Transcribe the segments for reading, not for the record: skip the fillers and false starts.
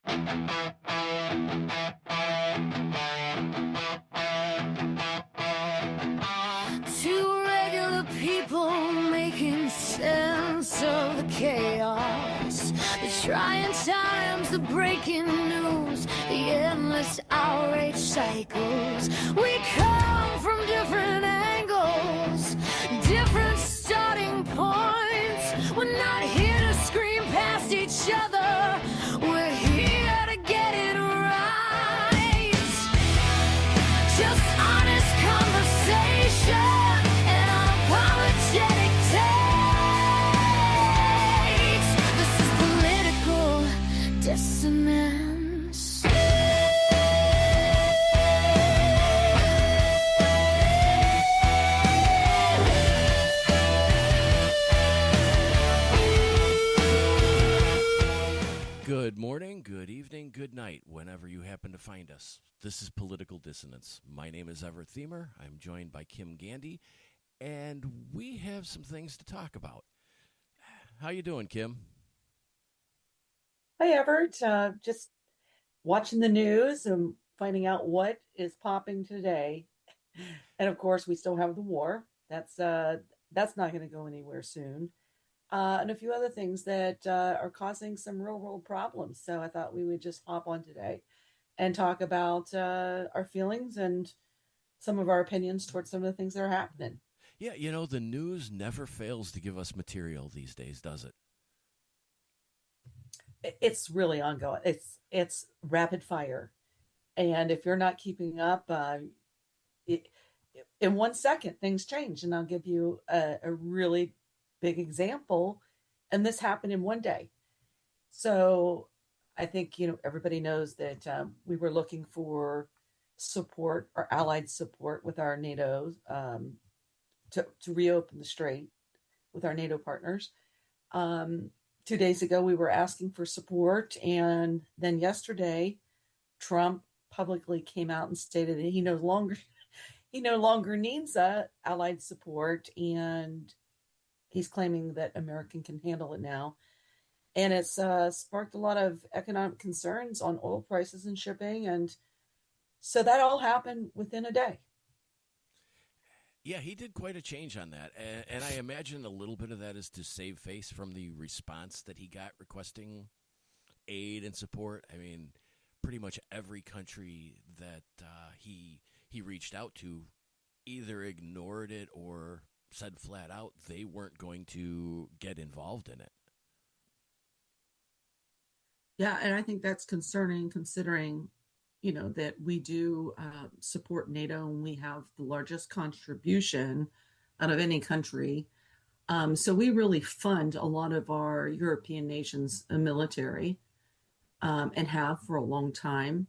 Two regular people making sense of the chaos, the trying times, the breaking news, the endless outrage cycles. We come from different angles, different starting points. We're not here to scream past each other. We're here to get it right. Just honest conversation and unapologetic takes. This is political dissonance. Good morning, good evening, good night, whenever you happen to find us. This is Political Dissonance. My name is Everett Themer. I'm joined by Kim Gandy, and we have some things to talk about. How you doing, Kim? Hi, Everett. Just watching the news and finding out what is popping today. And of course, we still have the war. That's not going to go anywhere soon. And a few other things that are causing some real world problems. So I thought we would just hop on today and talk about our feelings and some of our opinions towards some of the things that are happening. Yeah, you know, the news never fails to give us material these days, does it? It's really ongoing. It's rapid fire, and if you're not keeping up, in 1 second things change. And I'll give you a really big example, and this happened in one day. So I think everybody knows that we were looking for support, our allied support with our NATO to reopen the strait with our NATO partners. 2 days ago, we were asking for support, and then yesterday, Trump publicly came out and stated that he no longer needs allied support, and he's claiming that America can handle it now. And it's sparked a lot of economic concerns on oil prices and shipping, and so that all happened within a day. Yeah, he did quite a change on that. And I imagine a little bit of that is to save face from the response that he got requesting aid and support. I mean, pretty much every country that he reached out to either ignored it or said flat out they weren't going to get involved in it. Yeah, and I think that's concerning considering that we do support NATO, and we have the largest contribution out of any country. So we really fund a lot of our European nations' military, and have for a long time.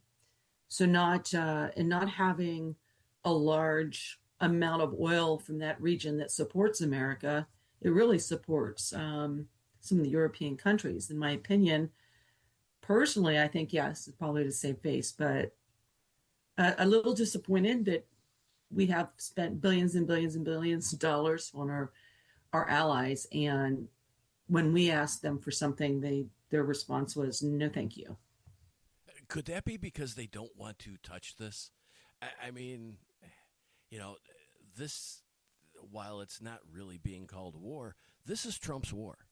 So not having a large amount of oil from that region that supports America, it really supports some of the European countries, in my opinion. Personally, I think, yes, it's probably to save face, but a little disappointed that we have spent billions and billions and billions of dollars on our allies. And when we asked them for something, their response was, no, thank you. Could that be because they don't want to touch this? I mean, this, while it's not really being called war, this is Trump's war.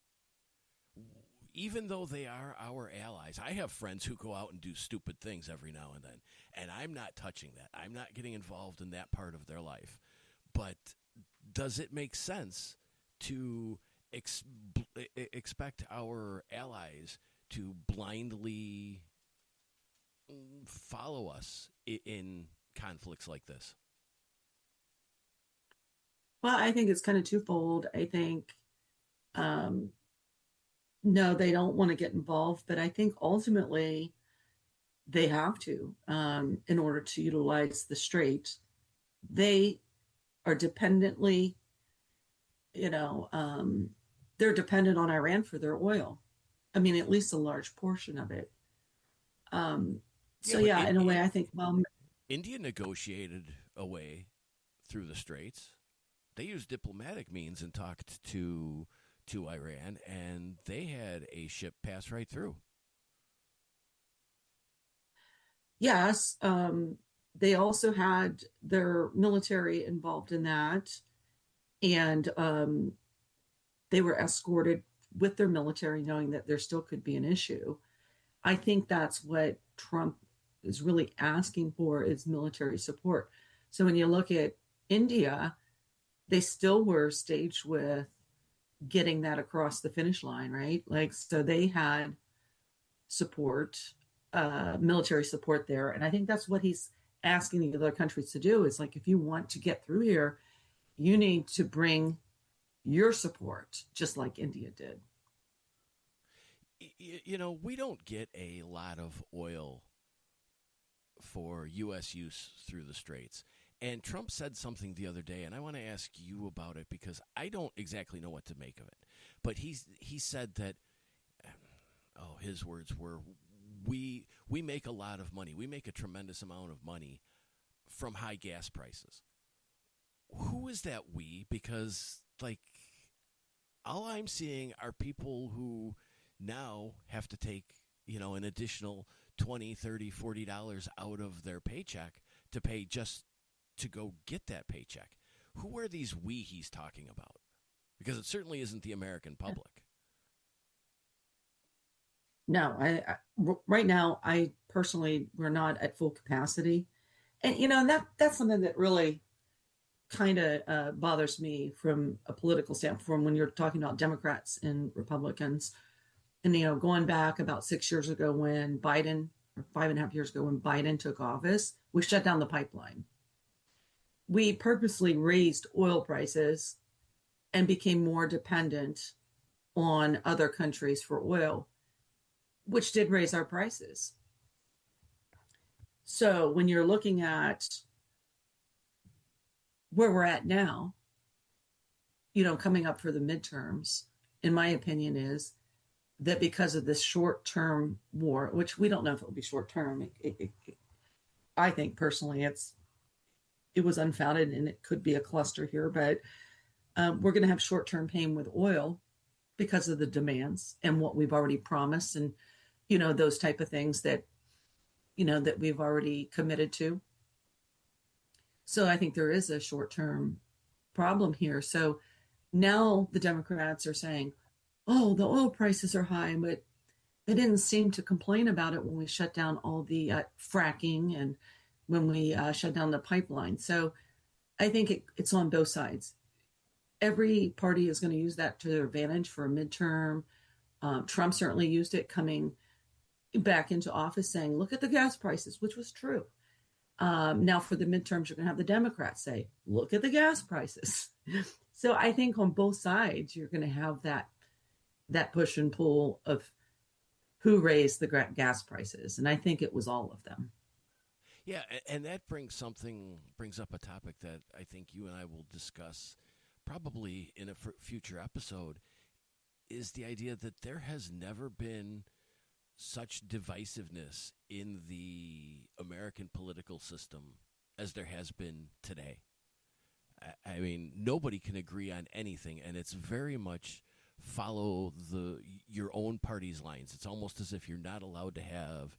Even though they are our allies, I have friends who go out and do stupid things every now and then, and I'm not touching that. I'm not getting involved in that part of their life. But does it make sense to expect our allies to blindly follow us in conflicts like this? Well, I think it's kind of twofold. I think, no, they don't want to get involved, but I think ultimately they have to, in order to utilize the strait. They are dependently, they're dependent on Iran for their oil. I mean, at least a large portion of it. In a way, I think, well, India negotiated a way through the straits. They used diplomatic means and talked to Iran, and they had a ship pass right through. Yes, they also had their military involved in that, and they were escorted with their military, knowing that there still could be an issue. I think that's what Trump is really asking for is military support. So when you look at India, they still were staged with getting that across the finish line, right? Like, so they had support, military support there. And I think that's what he's asking the other countries to do is like, if you want to get through here, you need to bring your support, just like India did. We don't get a lot of oil for U.S. use through the Straits. And Trump said something the other day, and I want to ask you about it because I don't exactly know what to make of it. But he said that, his words were, we make a lot of money. We make a tremendous amount of money from high gas prices. Who is that we? Because, like, all I'm seeing are people who now have to take, an additional $20, $30, $40 out of their paycheck to pay just to go get that paycheck. Who are these we he's talking about? Because it certainly isn't the American public. No, right now, I personally, we're not at full capacity. And, that's something that really kind of bothers me from a political standpoint when you're talking about Democrats and Republicans. And, going back about 6 years ago when Biden, or 5.5 years ago when Biden took office, we shut down the pipeline. We purposely raised oil prices and became more dependent on other countries for oil, which did raise our prices. So when you're looking at where we're at now, coming up for the midterms, in my opinion, is that because of this short-term war, which we don't know if it will be short-term, I think personally it was unfounded and it could be a cluster here, but we're going to have short-term pain with oil because of the demands and what we've already promised and, those type of things that, that we've already committed to. So I think there is a short-term problem here. So now the Democrats are saying, oh, the oil prices are high, but they didn't seem to complain about it when we shut down all the fracking and when we shut down the pipeline. So I think it's on both sides. Every party is going to use that to their advantage for a midterm. Trump certainly used it coming back into office saying, look at the gas prices, which was true. Now for the midterms, you're going to have the Democrats say, look at the gas prices. So I think on both sides, you're going to have that push and pull of who raised the gas prices. And I think it was all of them. Yeah, and that brings up a topic that I think you and I will discuss probably in a future episode, is the idea that there has never been such divisiveness in the American political system as there has been today. I mean, nobody can agree on anything, and it's very much follow your own party's lines. It's almost as if you're not allowed to have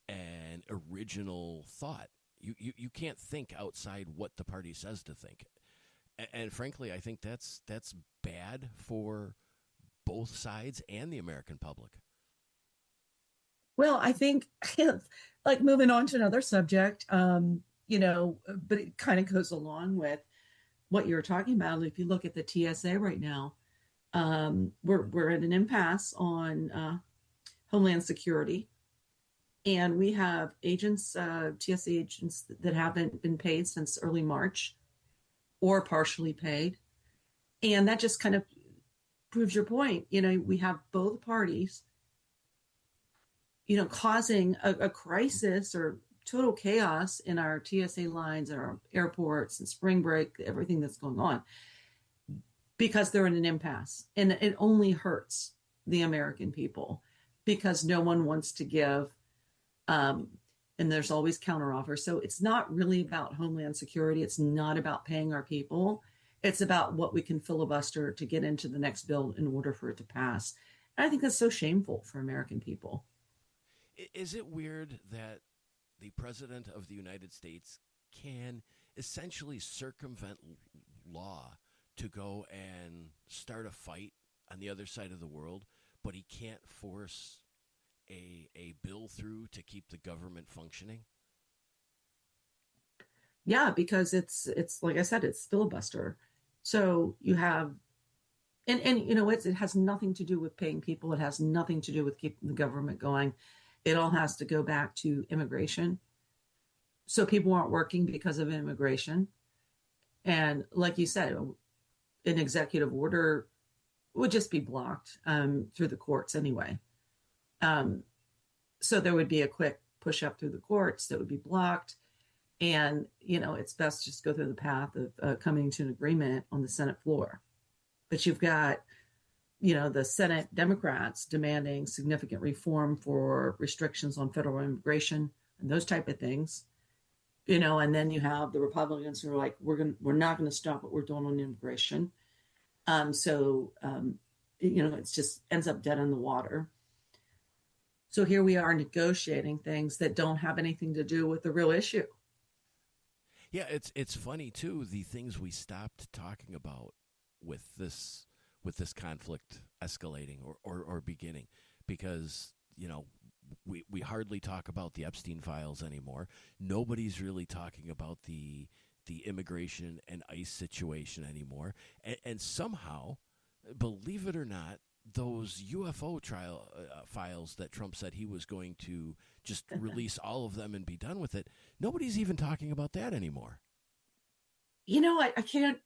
an original thought. You can't think outside what the party says to think. And frankly, I think that's bad for both sides and the American public. Well, I think like moving on to another subject, but it kind of goes along with what you're talking about. If you look at the TSA right now, we're at an impasse on Homeland Security, and we have TSA agents that haven't been paid since early March, or partially paid, and that just kind of proves your point. We have both parties, causing a crisis or total chaos in our TSA lines and our airports and spring break, everything that's going on, because they're in an impasse. And it only hurts the American people because no one wants to give, and there's always counteroffers. So it's not really about Homeland Security. It's not about paying our people. It's about what we can filibuster to get into the next bill in order for it to pass. And I think that's so shameful for American people. Is it weird that the president of the United States can essentially circumvent law to go and start a fight on the other side of the world, but he can't force a bill through to keep the government functioning? Yeah, because it's like I said, it's filibuster. So you have, and it has nothing to do with paying people. It has nothing to do with keeping the government going. It all has to go back to immigration. So people aren't working because of immigration. And like you said, an executive order would just be blocked through the courts anyway. Um, so there would be a quick push up through the courts that would be blocked. And, it's best just go through the path of coming to an agreement on the Senate floor. But you've got, the Senate Democrats demanding significant reform for restrictions on federal immigration and those type of things. And then you have the Republicans who are like, we're not going to stop what we're doing on immigration. It's just ends up dead in the water. So here we are negotiating things that don't have anything to do with the real issue. Yeah, it's funny too, the things we stopped talking about with this conflict escalating or beginning, because we hardly talk about the Epstein files anymore. Nobody's really talking about the immigration and ICE situation anymore, and somehow, believe it or not, those UFO trial files that Trump said he was going to just release all of them and be done with it, nobody's even talking about that anymore. I can't,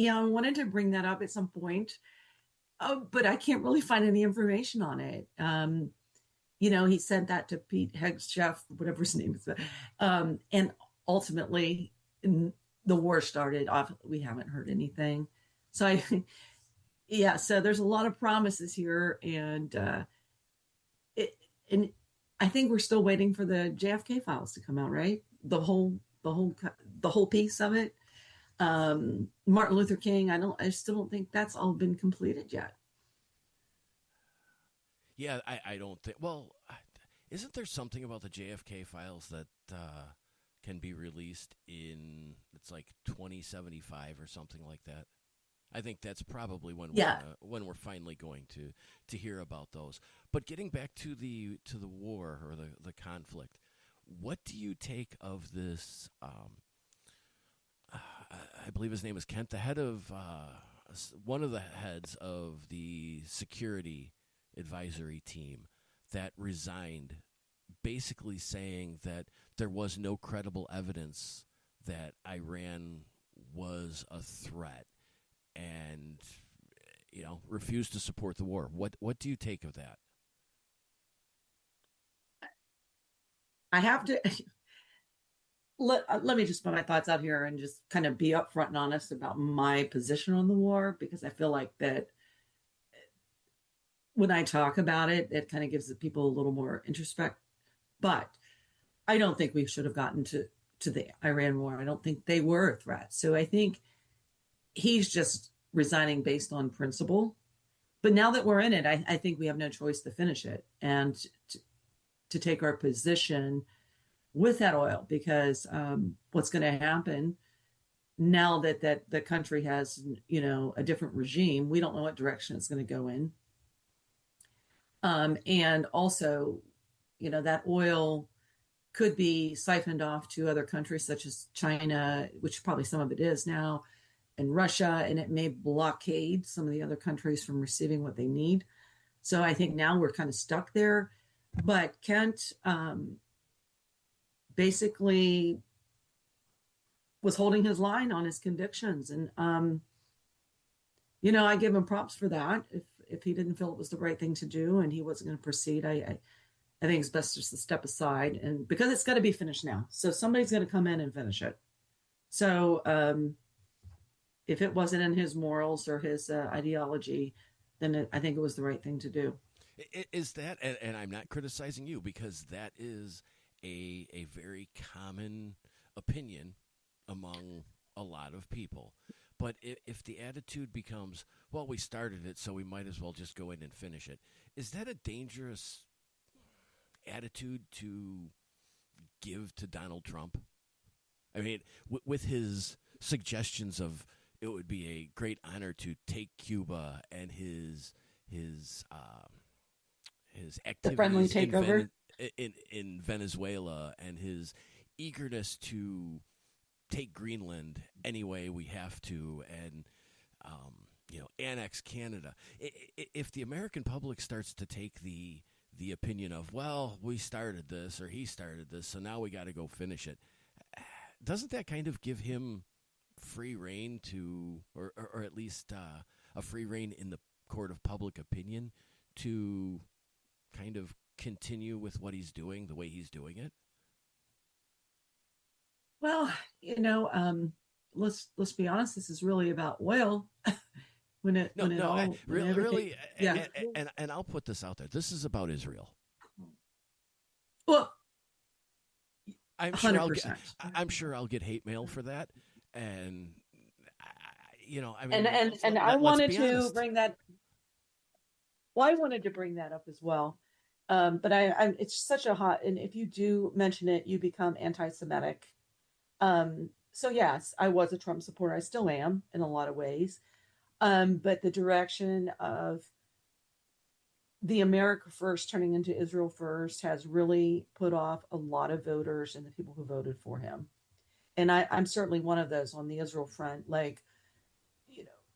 I wanted to bring that up at some point, but I can't really find any information on it. He sent that to Pete Hegseth, whatever his name is. And ultimately, the war started off. We haven't heard anything. So so there's a lot of promises here. And I think we're still waiting for the JFK files to come out, right? The whole piece of it. Martin Luther King, I still don't think that's all been completed yet. Yeah, I don't think. Well, isn't there something about the JFK files that can be released in, it's like 2075 or something like that? I think that's probably when we're finally going to hear about those. But getting back to the war or the conflict, what do you take of this? I believe his name is Kent, the head of one of the heads of the security advisory team that resigned, basically saying that there was no credible evidence that Iran was a threat, and refused to support the war. What do you take of that? I have to let me just put my thoughts out here and just kind of be upfront and honest about my position on the war, because I feel like that when I talk about it, it kind of gives the people a little more introspect. But I don't think we should have gotten to the Iran war. I don't think they were a threat. So I think he's just resigning based on principle. But now that we're in it, I think we have no choice to finish it and to take our position with that oil, because what's going to happen now that the country has, a different regime, we don't know what direction it's going to go in. And also, that oil could be siphoned off to other countries such as China, which probably some of it is now, and Russia, and it may blockade some of the other countries from receiving what they need. So I think now we're kind of stuck there. But Kent basically was holding his line on his convictions. And, I give him props for that. If he didn't feel it was the right thing to do and he wasn't going to proceed, I think it's best just to step aside, and because it's got to be finished now. So somebody's going to come in and finish it. So if it wasn't in his morals or his ideology, then I think it was the right thing to do. Is that, and I'm not criticizing you, because that is a very common opinion among a lot of people. But if the attitude becomes, well, we started it, so we might as well just go in and finish it, is that a dangerous attitude to give to Donald Trump? I mean, with his suggestions of it would be a great honor to take Cuba and his The friendly activities takeover. in Venezuela and his eagerness to take Greenland any way we have to, and annex Canada. If the American public starts to take the opinion of, well, we started this or he started this, so now we got to go finish it, doesn't that kind of give him free reign to, or at least a free reign in the court of public opinion to kind of continue with what he's doing the way he's doing it? Well, let's be honest. This is really about oil. Really, yeah. and I'll put this out there. This is about Israel. Well, I'm sure 100%. I'm sure I'll get hate mail for that, and I And mean, I wanted be to honest. bring that. Well, I wanted to bring that up as well. But it's such a hot, and if you do mention it, you become anti-Semitic. So yes, I was a Trump supporter. I still am in a lot of ways. But the direction of the America First turning into Israel First has really put off a lot of voters and the people who voted for him. And I'm certainly one of those on the Israel front. Like,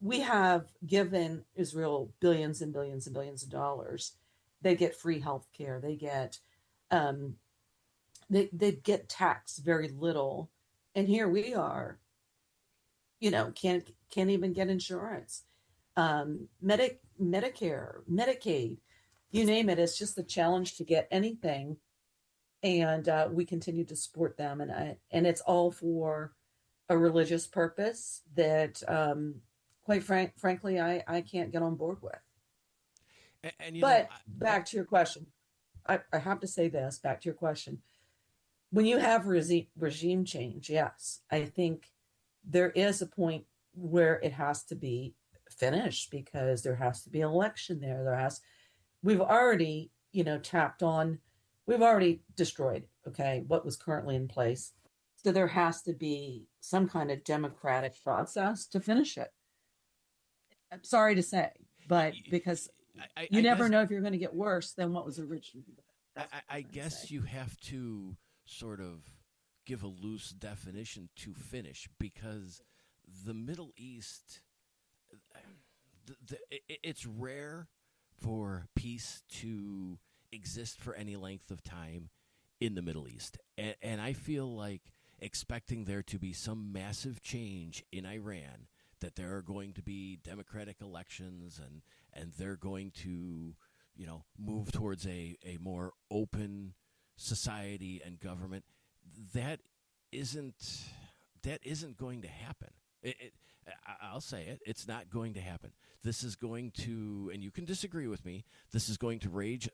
we have given Israel billions and billions and billions of dollars. They get free health care. They get they get taxed very little. And here we are, can't even get insurance. Medicare, Medicaid, you name it. It's just a challenge to get anything. And we continue to support them. And it's all for a religious purpose that, quite frankly, I can't get on board with. And back to your question, I have to say this, back to your question. When you have regime change, yes, I think there is a point where it has to be finished because there has to be an election there. We've already, we've already destroyed, what was currently in place. So there has to be some kind of democratic process to finish it. I'm sorry to say, but because you never know if you're going to get worse than what was originally. I guess you have to sort of give a loose definition to finish, because the Middle East, it's rare for peace to exist for any length of time in the Middle East. And I feel like expecting there to be some massive change in Iran, that there are going to be democratic elections and they're going to, move towards a more open society and government, that isn't going to happen. I'll say it. It's not going to happen. This is going to, and you can disagree with me, this is going to rage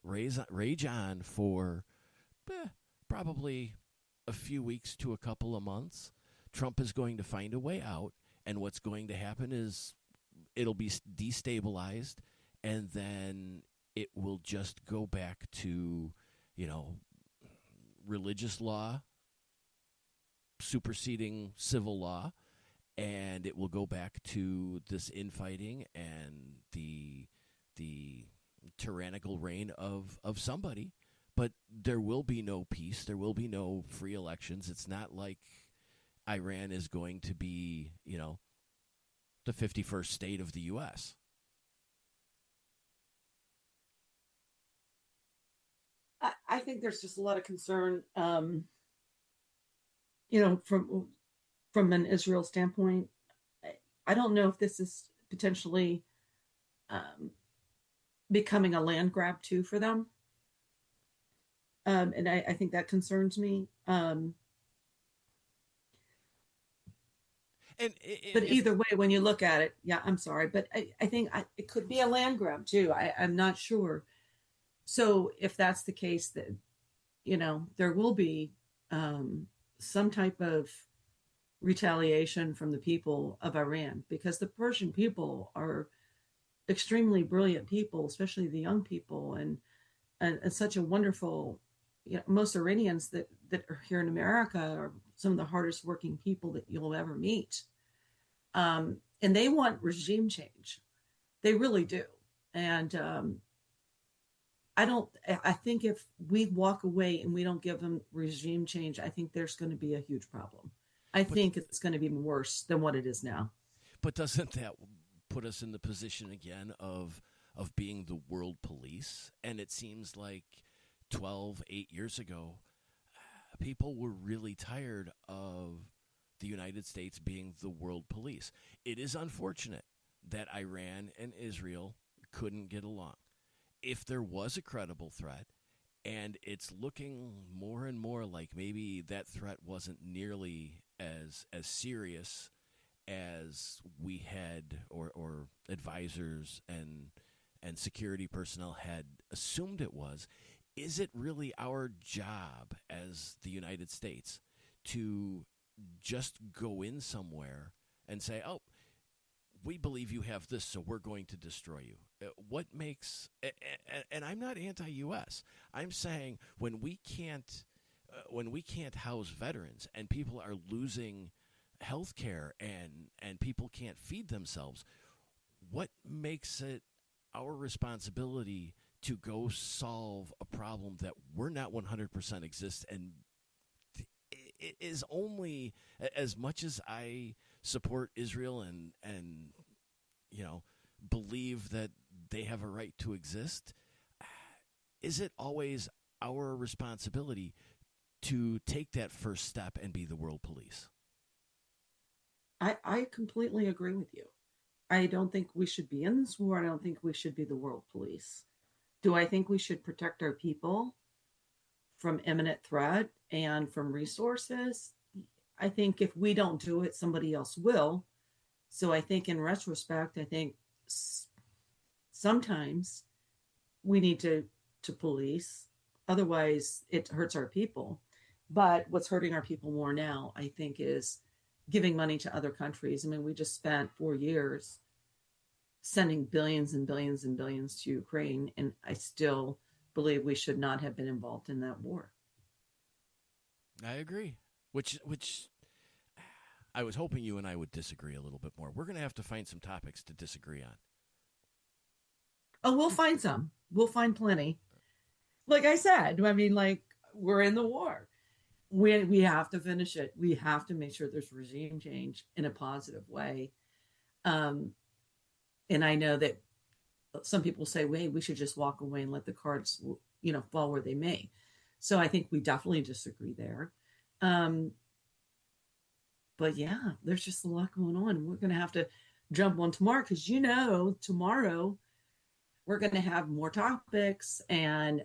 on for probably a few weeks to a couple of months. Trump is going to find a way out, and what's going to happen is it'll be destabilized, and then it will just go back to, religious law superseding civil law, and it will go back to this infighting and the tyrannical reign of somebody. But there will be no peace. There will be no free elections. It's not like Iran is going to be, the 51st state of the U.S. I think there's just a lot of concern, from an Israel standpoint. I don't know if this is potentially becoming a land grab too for them. And I think that concerns me. But either way, when you look at it, yeah, I'm sorry, but I think it could be a land grab too. I'm not sure. So if that's the case, that, there will be some type of retaliation from the people of Iran, because the Persian people are extremely brilliant people, especially the young people, and such a wonderful, most Iranians, that that are here in America are some of the hardest working people that you'll ever meet. And they want regime change. They really do. And I think if we walk away and we don't give them regime change, I think there's going to be a huge problem. I think it's going to be worse than what it is now. But doesn't that put us in the position again of being the world police? And it seems like 8 years ago, people were really tired of the United States being the world police. It is unfortunate that Iran and Israel couldn't get along. If there was a credible threat, and it's looking more and more like maybe that threat wasn't nearly as serious as we had or advisors and security personnel had assumed it was, is it really our job as the United States to just go in somewhere and say, oh, we believe you have this, so we're going to destroy you? What makes, and I'm not anti-U.S., I'm saying when we can't house veterans and people are losing health care and people can't feed themselves, what makes it our responsibility to go solve a problem that we're not 100% exists? And it is only, as much as I support Israel and believe that they have a right to exist, is it always our responsibility to take that first step and be the world police? I completely agree with you. I don't think we should be in this war. I don't think we should be the world police. Do I think we should protect our people from imminent threat and from resources? I think if we don't do it, somebody else will. So I think in retrospect, I think sometimes we need to police. Otherwise, it hurts our people. But what's hurting our people more now, I think, is giving money to other countries. I mean, we just spent 4 years sending billions and billions and billions to Ukraine, and I still believe we should not have been involved in that war. I agree. Which I was hoping you and I would disagree a little bit more. We're going to have to find some topics to disagree on. Oh, we'll find some. We'll find plenty. Like I said, I mean, like, we're in the war. We have to finish it. We have to make sure there's regime change in a positive way. And I know that some people say, "Wait, we should just walk away and let the cards, fall where they may." So I think we definitely disagree there. But yeah, there's just a lot going on. We're going to have to jump on tomorrow because, tomorrow we're going to have more topics, and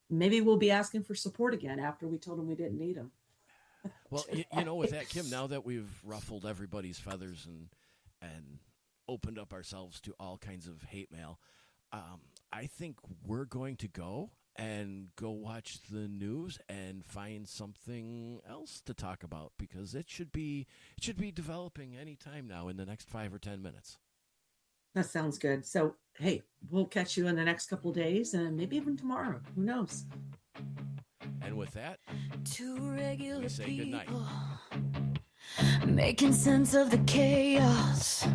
maybe we'll be asking for support again after we told them we didn't need them. Well, with that, Kim, now that we've ruffled everybody's feathers and opened up ourselves to all kinds of hate mail, I think we're going to go watch the news and find something else to talk about, because it should be developing any time now in the next 5 or 10 minutes. That sounds good. So, hey, we'll catch you in the next couple of days and maybe even tomorrow. Who knows? And with that, Two regular we say good night. people making sense of the chaos,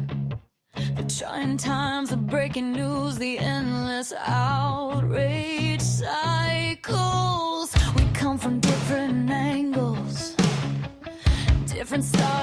the trying times, the breaking news, the endless outrage cycles. We come from different angles, different styles.